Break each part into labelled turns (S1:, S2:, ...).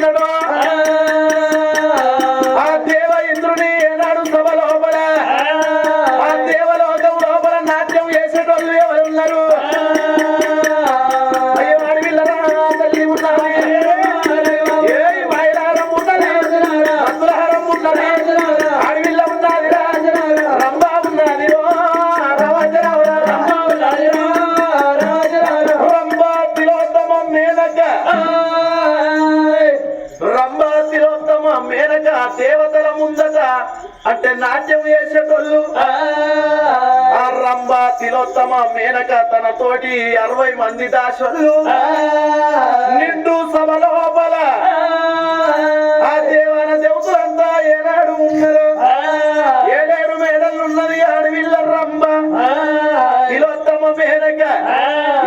S1: ఉన్నాడు ఆ దేవ ఇంద్రుని ఏనాడు సభ లోపల ఆ దేవలోకం లోపల నాట్యం చేసేటోళ్ళు ఎవరు ఉన్నారు అయ్యో అడవిల్లరా తల్లి ఉన్నది ఏ మైలారం ఉన్నది మధురహారం ఉన్నది అడవిల్ల ఉన్నది రంభా ఉన్నది రంభా తిలోత్తమ మేనక రంభా తిలోత్తమ మేనక దేవతల ముందట అంటే నాట్యం చేసేటోళ్ళు ఆ రంభా తిలోత్తమ మేనక తన తోటి 60 మంది దాసులు నిండు సభ లోపల ఆ దేవన దేవతలంతా ఏనాడు ఉన్నారు 7 మేడలు ఉన్నది అడవిల్ల రంభ తిలోత్తమ మేనక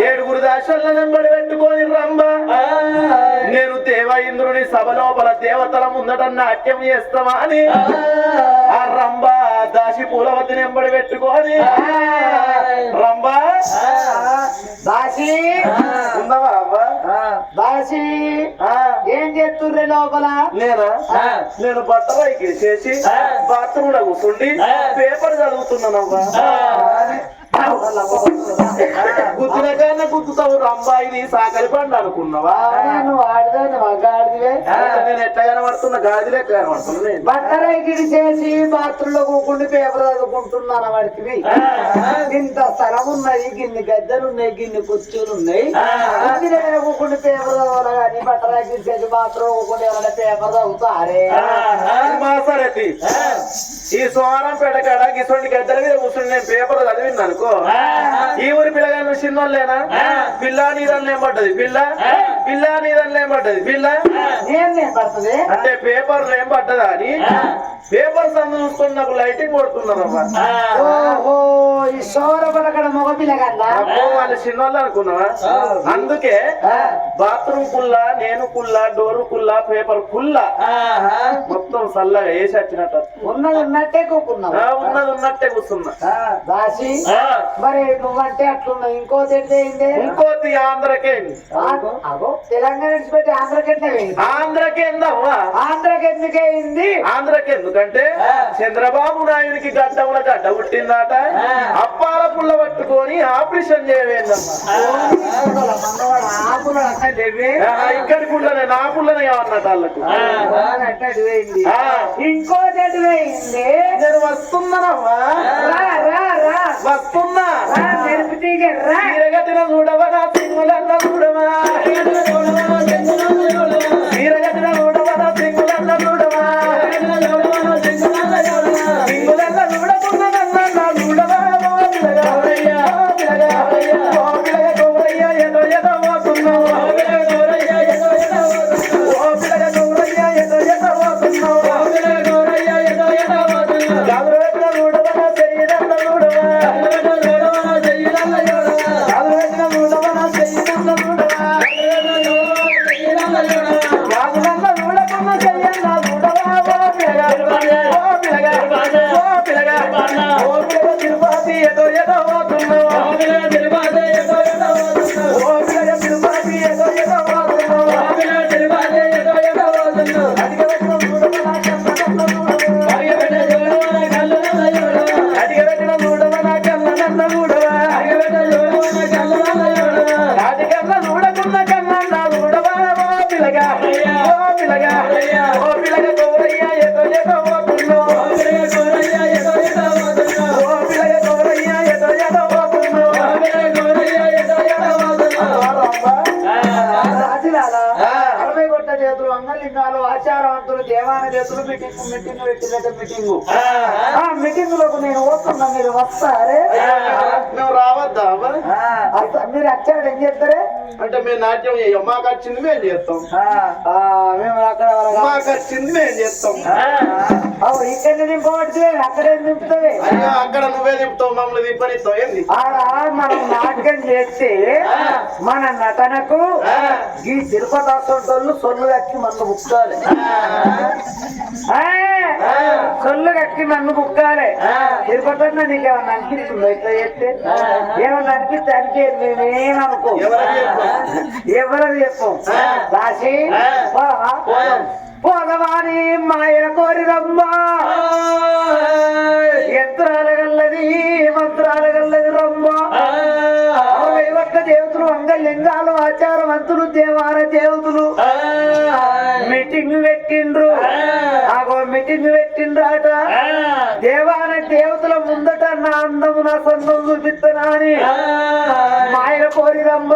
S1: 7 దాసులను వెంబడి పెట్టుకొని రంభ నేను దేవ ఇంద్రుని సభ లోపల దేవతల ముందట నాట్యం చేస్తావా అని ఆ రంభ దాసి పూలవతిని వెంబడి పెట్టుకొని రంభ
S2: దాసి
S1: ఉన్నావా అవ్వా
S2: దాసి ఏం చేస్తుర్రే లోపల
S1: నేను బట్టలు ఎక్కేసేసి బాత్రూమ్ లో కూర్చుండి పేపర్ చదువుతున్నానవ్వా గుద్దిన కన్నా గుద్దుతావు రంభా ఇది సాకలి పండు అనుకున్నావా
S2: నువ్వు ఆడిదాన్ని గాడిదివే
S1: నేను ఎట్లా కనబడుతున్నా గాడిలే కనబడుతున్నా
S2: బట్టలైకిడి చేసి బాత్రూమ్ లో కూకుండి పేపర్ చదువుకుంటున్నాను వాడికి ఇంత స్థలం ఉన్నది గిన్ని గద్దెలు ఉన్నాయి గిన్ని కుర్చీలు ఉన్నాయి దగ్గర కూకుండి పేపర్ చదవాలి కానీ బట్టలైకిడి చేసి బాత్రూమ్ కూకుండి ఎవరైనా పేపర్ చదువుతారే
S1: మా సరే ఈ సోమవారం పేట కాడ గిసొంటి గద్దెల మీద కూర్చుని నేను పేపర్ చదివింది అనుకో ఈ ఊరి పిల్లగాళ్ళు చిన్నోళ్ళేనా పిల్ల నీదన్లు ఏం పడ్డది పిల్ల నీదన్లు ఏం పడ్డది పిల్ల
S2: పడుతుంది
S1: అంటే పేపర్లు ఏం పడ్డదా అని పేపర్స్ అందు చూసుకొని నాకు లైటింగ్ కొడుతున్నారమ్మా
S2: ఈ సోర పడకడ మగ పిల్లగాళ్ళ
S1: వాళ్ళు చిన్నోళ్ళు అనుకున్నావా అందుకే బాత్రూమ్ కుల్లా నేను కుల్లా డోరు కుల్లా పేపర్ కుల్లా మొత్తం చల్లగా వేసి వచ్చినట్టు
S2: ఉన్నది ఉన్నట్టే కూకున్నావు
S1: ఉన్నది ఉన్నట్టే కూర్చున్నా
S2: దాసి మరి నువ్వంటే అట్లున్నావు ఇంకోటి ఏంటి
S1: ఇంకోటి ఆంధ్రకేంది
S2: తెలంగాణ విడిచిపెట్టి
S1: ఆంధ్రకేందవ్వా
S2: ఆంధ్రకెందుకైంది
S1: ఆంధ్రకెందుకంటే చంద్రబాబు నాయుడికి గడ్డముల గడ్డ పుట్టిందట అప్పాల పుల్ల పట్టుకొని ఆపరేషన్ చేయవేందమ్మా ఇక్కడి పుల్లనే నా పుల్లనే అన్నట్టు వాళ్ళకు
S2: ఇంకోటి
S1: నేను వస్తున్నానమ్మా వస్తున్నా తీరగట్టిన చూడవా నా సింగులన్న చూడవా తీరగట్టిన చూడవా నా సింగులన్న చూడవా సింగులన్న చూడకున్నా చూడవా గౌరయ్య ఏదో ఏదో పోతున్నావు ఆచారవంతులు దేవాన దేవతలు మీటింగ్ పెట్టినట్టు మీటింగ్ లోకి నేను వస్తున్నా మీరు వస్తారే నువ్వు రావద్దా
S2: మీరు వచ్చాడు ఏం చేస్తారే
S1: అంటే మేము నాట్యం చేయం మాకు వచ్చింది మేము చేస్తాం
S2: మేము అక్కడ
S1: మాకు వచ్చింది మేము చేస్తాం
S2: ఇక్కడ దింపబడితే అక్కడే దింపుతాయి
S1: అక్కడ నువ్వే దింపుతావు మమ్మల్ని దింపనిస్తావు ఏంది
S2: ఆడ మనం నాటకం చేస్తే మన నటనకు ఈ తిరుపతి హాస్పిటల్ సొల్లు కట్టి మనం ముక్కాలి సొల్లు కట్టి నన్ను బుక్కాలే తిరుపతన్న నీకేమన్నా అనిపిస్తుందో ఇట్లా చెప్తే ఏమన్నా అనిపిస్తే అంటే మేమేమనుకో ఎవరది చెప్పం రాసి పోదవాని మాయన కోరి రమ్మా యంత్రాల గల్లది మంత్రాల గల్లది రమ్మా ఒక్క దేవతలు అంగలింగాలు ఆచారవంతులు దేవార దేవతలు మీటింగ్ పెట్టిండ్రు ఆగో మీటింగ్ పెట్టిండ్రాట దేవాన దేవతల ముందట నా అందము నా సొంతం చూపిస్తున్నా అని మాయన కోరి రమ్మ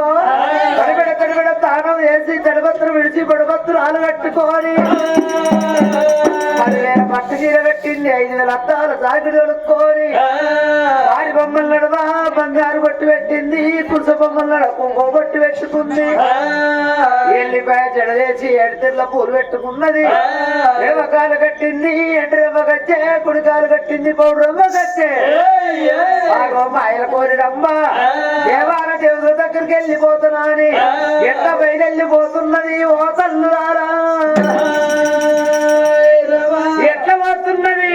S2: కడిబెడ తానం వేసి తడిపత్రం విడిచి బొడపత్రాలు కట్టుకొని 10,000 పట్టు చీర కట్టింది 5,000 అద్దాల సాగిడి కొనుక్కొని వారి బొమ్మలు నడవా బంగారు బొట్టు పెట్టింది కుర్స బొమ్మలు నడ కుంకో బొట్టు పెట్టుకుంది ఎల్లిపాయ జడలేసి ఎడతెల్ల పూలు పెట్టుకున్నది రేవకాలు కట్టింది ఎండ్రెమ్మ కచ్చే కుడికాలు కట్టింది పౌడరమ్మ కచ్చే మాయల కోరిడమ్మ దేవాల దేవుల దగ్గరికి వెళ్ళిపోతున్నా అని ఎంత బయలుపోతున్నది ఓ తల్లులారా ఎట్లా పోతున్నది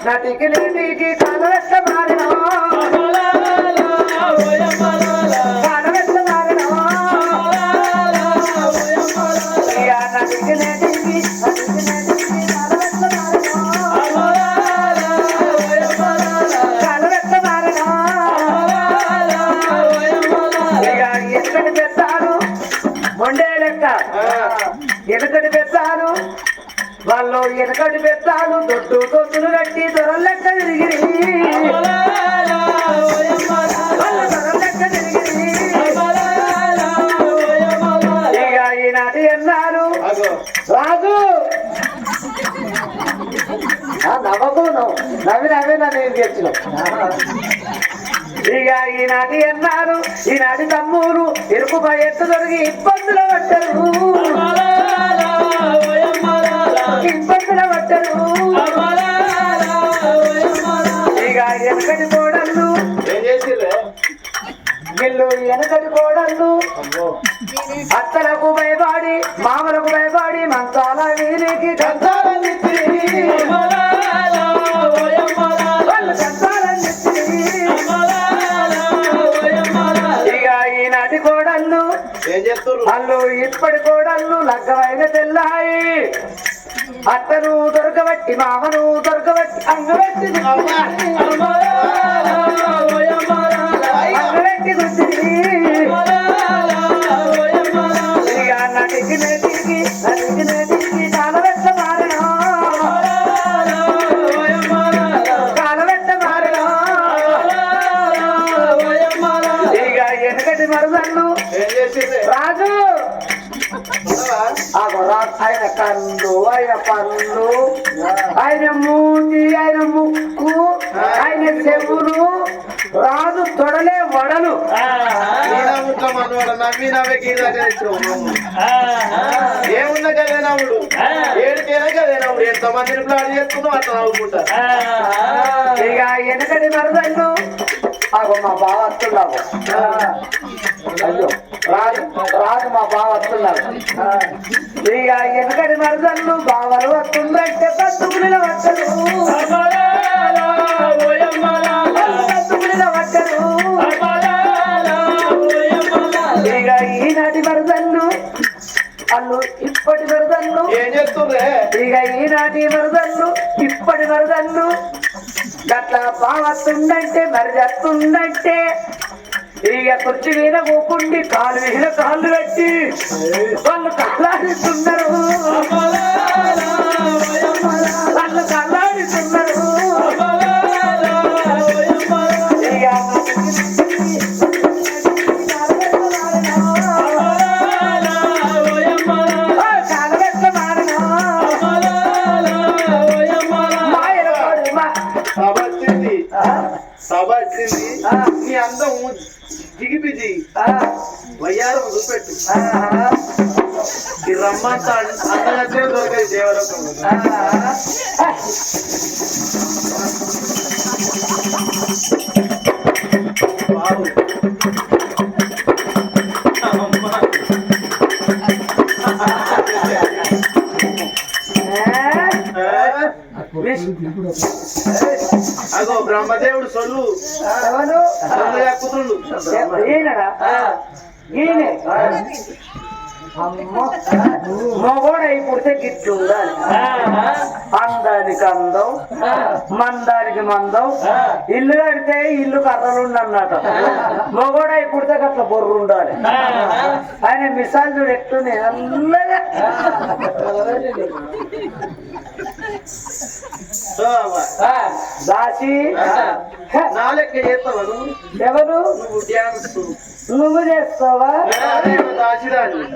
S2: నటికి నేటికి కలవెట్ట మారినా ఎనకటి పెద్దాను వాళ్ళు ఎనకటి పెద్దాను దొడ్డులు కట్టి దొరల లెక్క తిరిగిరి ఇక ఈనాటి అన్నారు రాజు నవ్వకు నవ్వి నన్ను ఏం తెచ్చిన ఇక ఈనాటి అన్నారు ఈనాటి తమ్ముడు ఇరుకుపై ఎత్తు దొరికి ఇబ్బందులు పట్టరు ఇక వెనకటి కోడళ్ళు వీళ్ళు వెనకటి కోడళ్ళు అత్తలకు భయపడి మామలకు భయపడి మంచాల వీరికి గంతాలన్నిచ్చి ఇక ఈనాటి కోడళ్ళు వాళ్ళు ఇప్పటి కోడళ్ళు లగ్గమైన తెల్లాయి అత్తను దొరకబట్టి మామను దొరకబట్టి అంగబెట్టి అంగబెట్టి ఇక నటికి కాలబెట్ట మారినా కాలబెట్ట మారినా ఇక వెనకటి మరదళ్ళు రాజు ఆయన కళ్ళు ఆయన పళ్ళు ఆయన మూతి ఆయన ముక్కు ఆయన చెవులు రాజు తొడలే వడలు
S1: ఏమున్నా కదే నవ్వుడు ఏడికైనా కదే నవ్వుడు ఎంతమందిని ప్లాన్ చేసుకున్నావు అట్లా నవ్వుకుంటా
S2: ఇక వెనకటి మరదళ్ళు అగో మా బావ వస్తున్నావు అయ్యో రాజు మా బావ వస్తున్నారు ఇక వెనకటి మరదళ్ళు బావలు వస్తుందంటే పత్తుకులిన వట్టరు పత్తుకులిన వట్టరు ఇక ఈనాటి మరదళ్ళు వాళ్ళు ఇప్పటి మరదళ్ళు
S1: ఏం చేస్తుండే
S2: ఇక ఈనాటి మరదళ్ళు ఇప్పటి మరదళ్ళు గట్లా బావస్తుందంటే మరి చేస్తుందంటే ఇక కుర్చీ మీద కూకుండి కాలు మీద కాళ్ళు పెట్టి వాళ్ళు కళ్ళాడిస్తున్నారు వాళ్ళు కళ్ళాడిస్తున్నారు
S1: సభ వచ్చింది నీ అందం దిగిపిది వయ్యారం చూపెట్టు ఈ రమ్మంతా అందగచ్చే దొరికేది దేవలోకం అగో బ్రహ్మదేవుడు సొల్లు
S2: ఎవరు
S1: సొల్లు ఎక్కుతుండు.
S2: ఈయనడా ఈయనే అమ్మ మగోడ పుడితే గిట్లు ఉండాలి. అందానికి అందం మందానికి మందం ఇల్లు కడితే ఇల్లు కర్రలుండి అన్నట. మగోడ పుడితే అట్లా బొర్రు ఉండాలి. ఆయన మిసాల్ చూడు ఎట్లునే నల్లగా దాసి
S1: నా లెక్క చేస్తావా
S2: ఎవరు
S1: నువ్వు డ్యాన్స్
S2: నువ్వు చేస్తావా?
S1: దాచిదాన్ని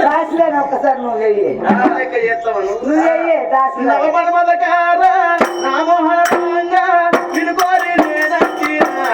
S2: దాసిలేని ఒక్కసారి నువ్వు చెయ్యి.
S1: నా లెక్క చేస్తావా
S2: నువ్వు చెయ్యి దాసి
S1: నవమన్మథకార నామోహరంగా వినుకోరి నేనంటినా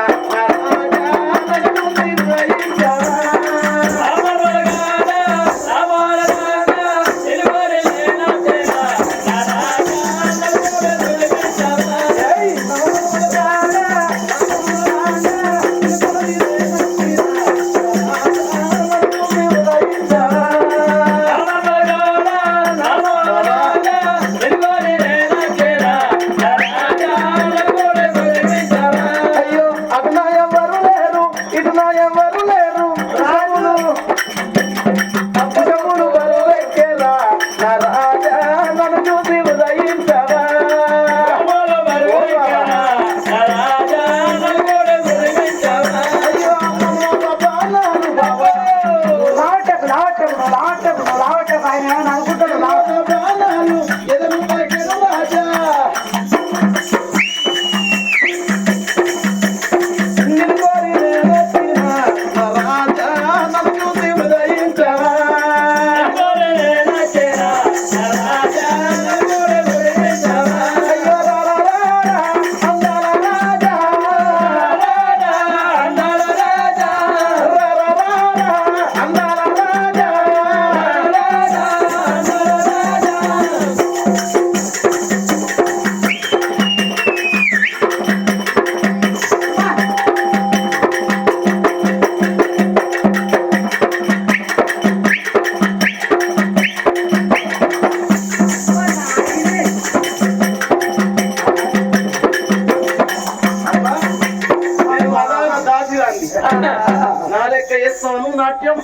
S1: నా లెక్క చేస్తాను నాట్యం.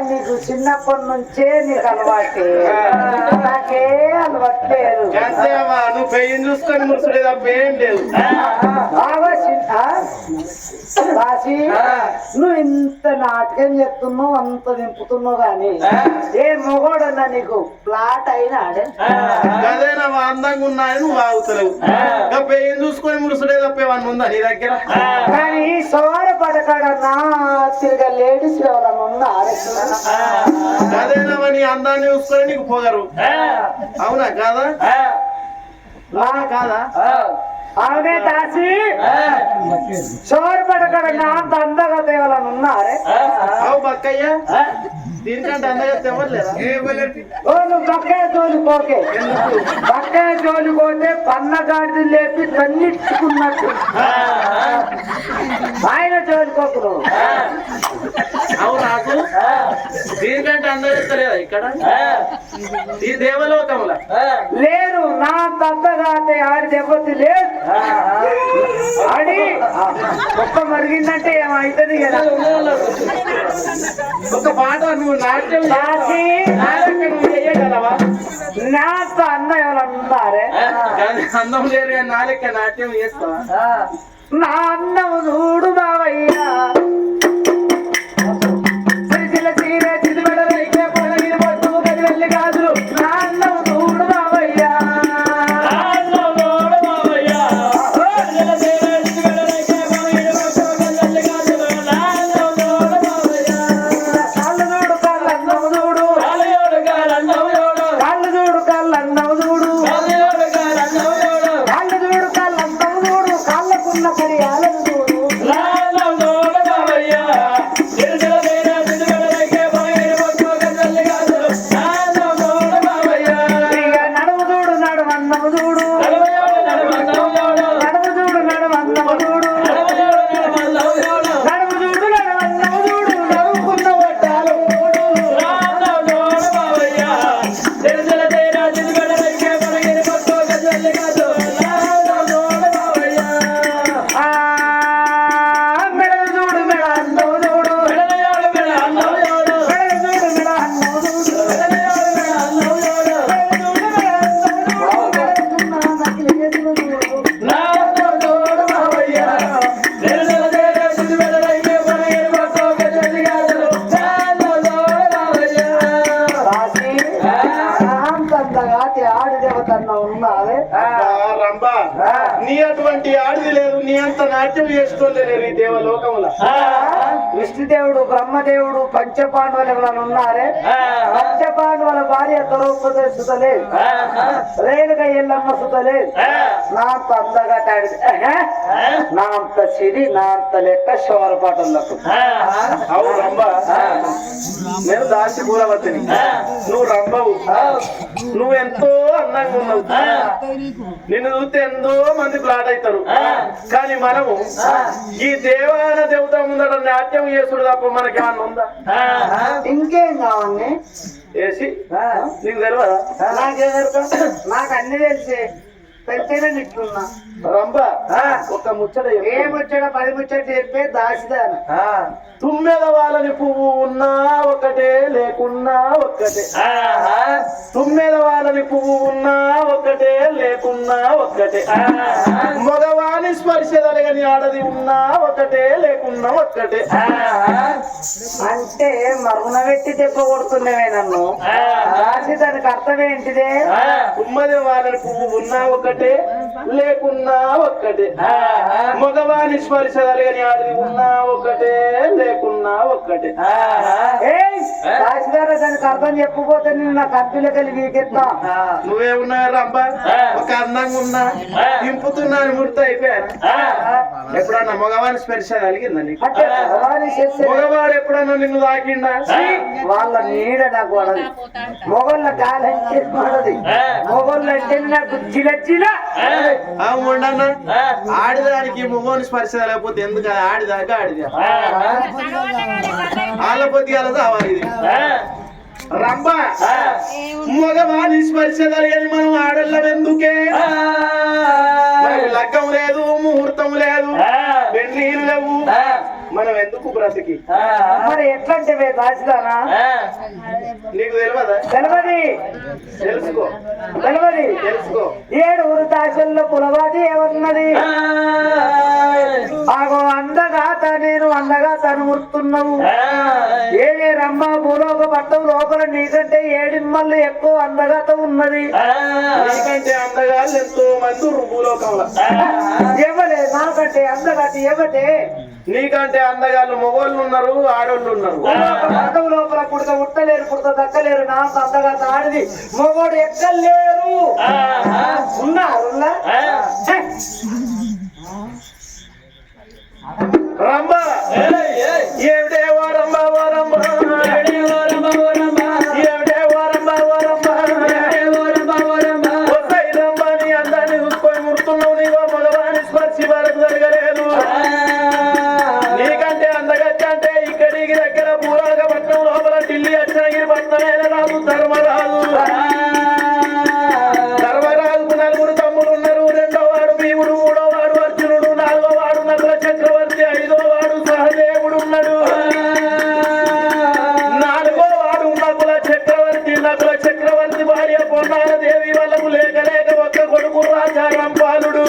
S2: నీకు చిన్నప్పటి నుంచే నీకు అలవాటే, నాకే అలవాట్లేదు.
S1: అంతేమా నువ్వు పెయిన్ చూసుకొని ముసుడేది తప్ప ఏం లేదు.
S2: రాసి నువ్వు ఇంత నాటకం చెప్తున్నావు, అంత నింపుతున్నావు గాని ఏ మొగోడన్నా నీకు ప్లాట్ అయినా
S1: అదేనా అందంగా ఉన్నాయని నువ్వు ఆగుతలేవు. పెయిన్ చూసుకొని ముసుడే తప్పేవన్నీ ఉందా నీ దగ్గర?
S2: కానీ సవార పడకాడన్నా తిరిగా లేడీస్ ఎవరన్నా ఉందా?
S1: అదేనా నీ అందాన్ని చూసుకొని నీకు పోగరు. అవునా కాదా? కాదా?
S2: అవునే దాసి సోరు పడకాడన్నా అంత అందగా తేవాలని ఉన్నారే.
S1: అవు బక్కయ్య దీనికంటే అందగా తెవ్వలేదా?
S2: ఓ నువ్వు బక్కయ్య తోలిపోకే, బక్కయ్య తోలిపోతే పన్నగాడిది లేపి తన్నిచ్చుకున్నట్టు ఆయన తోలిపోకు నువ్వు.
S1: అవు నాకు దీనికంటే అందగా ఎత్తలేదా ఇక్కడ ఈ దేవలోకముల?
S2: లేదు నా తద్దగాతే ఆడి దెబ్బతి లేదు. ఆడి ఒక్క మరిగిందంటే ఏమైతుంది కదా.
S1: ఒక పాట నువ్వు నాట్యం చేయగలవా?
S2: నాతో అన్న ఎవరన్నారే?
S1: అందం లేరు కానీ నా లెక్క నాట్యం చేస్తావా?
S2: నా అన్నం చూడు బావయ్యా, కాదు నా అన్నం చూడు బావయ్యా. కడియాలను చూడు
S1: రంబా నీ అటువంటి ఆడిది లేదు, నీ అంత నాట్యం చేసుకోలేరు ఈ దేవలోకముల.
S2: విష్ణుదేవుడు బ్రహ్మదేవుడు పంచపాండవులు ఎవరైనా ఉన్నారే? పంచపాండవుల భార్య ద్రౌపది సుతలేదు, రేణుక ఎల్లమ్మ సుతలేదు. నా అంత అందగా తాడిది, నా అంత సిరి, నా అంత లెక్క శోరపాటలకు.
S1: అవును రంబా, నేను దాసి కూరవతిని, నువ్వు రంబవు. నువ్వెంతో అందంగా ఉన్నావు, నిన్ను చూస్తే ఎంతో మంది ప్లాట్ అవుతారు. కానీ మనము ఈ దేవాన దేవత ముందట నాట్యం చేసుడు తప్ప మనకేమన్నా ఉందా?
S2: ఇంకేం కావాలి
S1: వేసి నీకు తెలియదా?
S2: నాకు అన్ని తెలిసే తెలిసేనే ఇట్లున్నా.
S1: రంబా ఒక ముచ్చట చెప్పు.
S2: ఏ ముచ్చట 10 ముచ్చట చెప్పే దాసిదాన.
S1: తుమ్మెద వాళ్ళని పువ్వు ఉన్నా ఒకటే, లేకున్నా ఒక్కటే. తుమ్మెద వాళ్ళని పువ్వు ఉన్నా ఒకటే, లేకున్నా ఒక్కటే. మగవాణి స్పర్శ తలగని ఆడది ఉన్నా ఒకటే, లేకున్నా ఒక్కటే.
S2: అంటే మరుగున పెట్టి దెబ్బ కొడుతున్నావే నన్ను. దాసి దానికి అర్థం ఏంటిదే?
S1: తుమ్మెద వాళ్ళని పువ్వు ఉన్నా ఒకటే, లేకున్నా ఒక్కటే. మగవాణి స్పర్శ తలగని ఆడది ఉన్నా ఒకటే, లేకున్నా ఒక్కటే.
S2: దాసిదారా దానికి అర్థం చెప్పబోతే నేను నా కంపెనీలోకి వెళ్ళి వీకెత్తా.
S1: నువ్వేమున్నా రంబా, ఒక అందంగా ఉన్నా దింపుతున్నా అని ముర్త అయిపోయాను. ఎప్పుడన్నా మగవాని స్పర్శ కలిగిందా నీకు?
S2: అంటే భగవాని చేస్తే
S1: మగవాడు ఎప్పుడన్నా నిన్ను తాకిండా?
S2: వాళ్ళ నీడ నాకు పడదు, మొగోళ్ళ గాలంటే పడదు. మొగోళ్ళు అంటే నాకు జిల
S1: ఉండన్నా ఆడిదానికి మగవాని స్పర్శ లేకపోతే ఎందుకు? ఆడిదాకా ఆడిదా ఆలపోతే అలా కావాలి. ఇది రంబా, మగవాని స్పర్శ కలిగని మనం ఆడళ్ళం ఎందుకే? లగ్గం లేదు, ముహూర్తం లేదు, పెళ్లిళ్ళు లేవు, మనం ఎందుకు బ్రతికి?
S2: మరి ఎట్లంటే దాసిదానా?
S1: నీకు తెలియదా? తెలుసుకో, తెలుసుకో.
S2: 7 దాసుల్లో పులవాది ఏమన్నది? ఆగో అందగాత నేను అందగాత అని ముర్తున్నావు. ఏదే రమ్మ భూలోక పట్టం లోపల నీకంటే 7 మళ్ళీ ఎక్కువ అందగాత ఉన్నది.
S1: నీకంటే అందగాళ్ళు ఎంతో మంది భూలోకంలో.
S2: ఎవరే నాకంటే అందగాత? ఎవతే
S1: నీకంటే అందగాళ్ళు మగోళ్ళు ఉన్నారు, ఆడోళ్ళు ఉన్నారు.
S2: పట్టం లోపల పుడత ఉట్టలేరు, పుడత దక్కలేరు. నా అందగాత ఆడిది, మగోడు ఎక్కలేరు. ఉన్నారు
S1: రంబా ఏమిటే వారమ్మ వారమ్మ, ఏమిటే వారమ్మ వారమ్మ, వస్తాయిరమ్మ నీ అందాన్ని చూసుకొని ముడుతున్నావు. నీవో మగవాని స్పర్శి వరకు జరగలేదు. నీకంటే అందగచ్చ అంటే ఇక్కడికి దగ్గర పూరాగ పట్నం లోపల ఢిల్లీ అచ్చగిరి పట్నమైన రాదు ధర్మరాజు. ధర్మరాజుకు 4 తమ్ములు ఉన్నారు. 2వ వాడు భీముడు, 3వ వాడు అర్జునుడు, 4వ వాడు నకుల చక్రవర్తి, 5వ వాడు సహదేవుడు ఉన్నాడు. 4వ వాడు నకుల చక్రవర్తి భార్య పొన్నాల దేవి వాళ్ళకు లేక ఒక్క కొడుకు రాజా రంపాలుడు.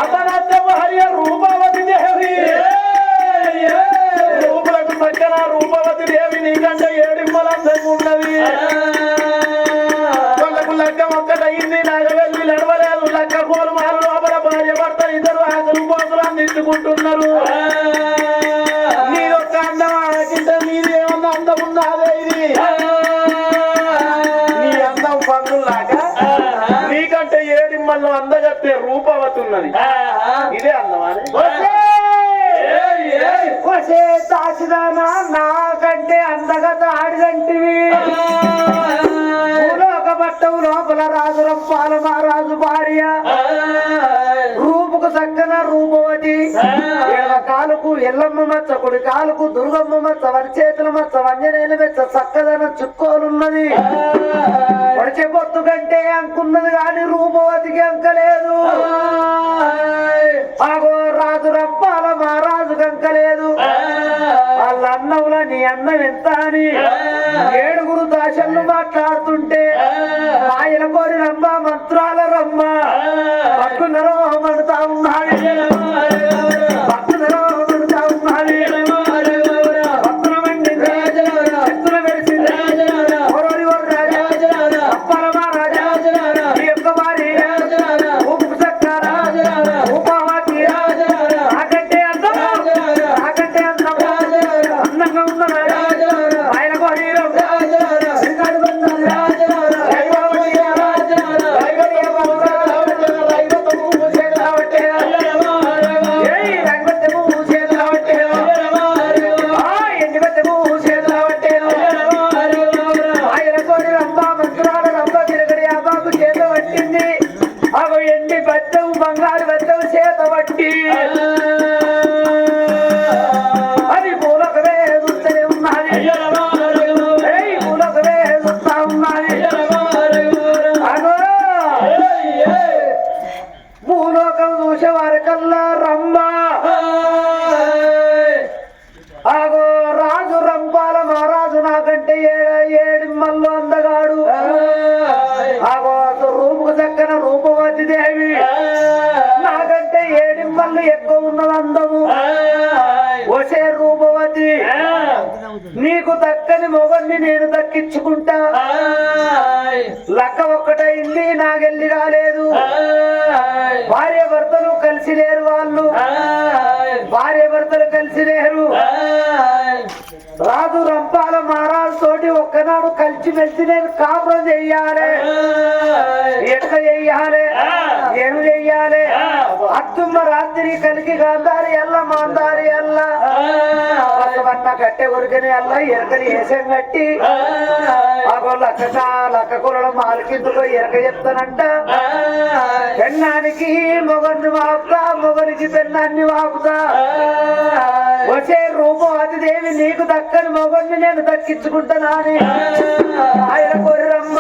S1: అతనత్త భార్య రూపవతి దేవి. రూపులకు పక్కన రూపవతి దేవి నీకంటే 7 అందంగా ఉన్నది. వాళ్ళకు లగ్గం ఒక్కటయింది, నాగవెల్లి నడవలేదు. లక్క కోలు మారు లోపల భార్య భర్త ఇద్దరు ఆకలి పోతులు అందించుకుంటున్నారు. నీదొక్క అందం ఆకింటే నీది ఏమన్నా అందం ఉన్నదే? ఇది నీ అందం పన్నులాగా నీకంటే 7 అందగత్తే రూపవతి ఉన్నది. ఇదే అందమా?
S2: దాసిదానా నాకంటే అందగత ఆడిదంటివి. భూలోక పట్టం లోపల రాజు రంపాల మహారాజు భార్య, రూపుకు చక్కన రూపవతి. కాలుకు ఎల్లమ్మ మచ్చ, కుడి కాలుకు దుర్గమ్మ మచ్చ, వరి చేతుల మచ్చ, వంజనేలు మెచ్చ, చక్కదన చుక్కోలున్నది. పొడిచే పొత్తు కంటే అంకున్నది కానీ రూపవతికి అంకలేదు. ఆగో రాజు రంపాల మహారాజు కంకలేదు. వాళ్ళ అన్నంలో నీ అన్నం ఎంత అని 7 దాసళ్ళు మాట్లాడుతుంటే ఆయన కోరి రమ్మ మంత్రాల రమ్మ పట్టునరో మడుతా ఉన్నాడు, పట్టునరో మడుతా ఉన్నాడు. పత్రమండి ఎత్తున వెలిసింది అప్పల మహారాజా మల్లు అందగాడు రూపుకు చక్కన రూపవతి దేవి నాకంటే ఏడిమ్మల్లు ఎక్కువ ఉన్నది అందము వచ్చే రూపవతి నీకు దక్కని మొగన్ని నేను దక్కించుకుంటా లక్క ఒక్కటైంది నాగెల్లి రాలేదు భార్య భర్తలు కలిసి లేరు వాళ్ళు భార్య భర్తలు కలిసి లేరు రాజు రంపాల మారాలతోటి ఒక్కనాడు కలిసి మెలిసి నేను కాపురం చెయ్యాలి ఎట్లా చెయ్యాలి ఏమి చెయ్యాలి అత్తుమ్మ రాత్రి కలిగి గాంధారి ఎల్ల మాందారి ఎల్ల వన్న కట్టె కొరికని ఎల్ల ఎరకని వేసం కట్టి లక్క కూరలు మాలకిందులో ఎరక చెప్తానంట పెన్నానికి మొగన్ని వాపుతా మొగనికి పెన్నాన్ని వాపుతా వచ్చే రూపవతి దేవి నీకు దక్కని మొగన్ని నేను దక్కించుకుంటానా అని ఆయన కోరిరమ్మ